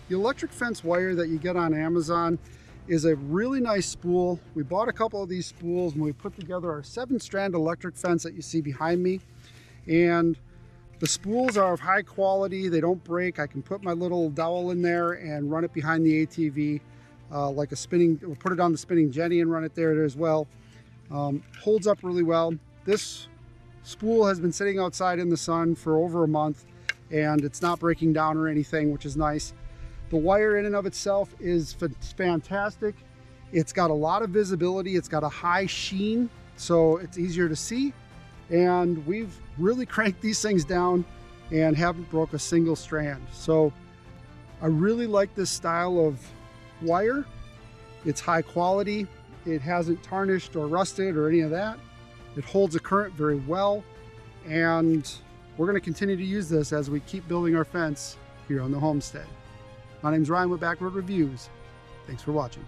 The electric fence wire that you get on Amazon is a really nice spool. We bought a couple of these spools and we put together our 7-strand electric fence that you see behind me. And the spools are of high quality. They don't break. I can put my little dowel in there and run it behind the ATV like a spinning, or put it on the spinning jenny and run it there as well. Holds up really well. This spool has been sitting outside in the sun for over a month and it's not breaking down or anything, which is nice. The wire in and of itself is fantastic. It's got a lot of visibility. It's got a high sheen, so it's easier to see. And we've really cranked these things down and haven't broke a single strand. So I really like this style of wire. It's high quality. It hasn't tarnished or rusted or any of that. It holds a current very well. And we're going to continue to use this as we keep building our fence here on the homestead. My name's Ryan with Backroad Reviews. Thanks for watching.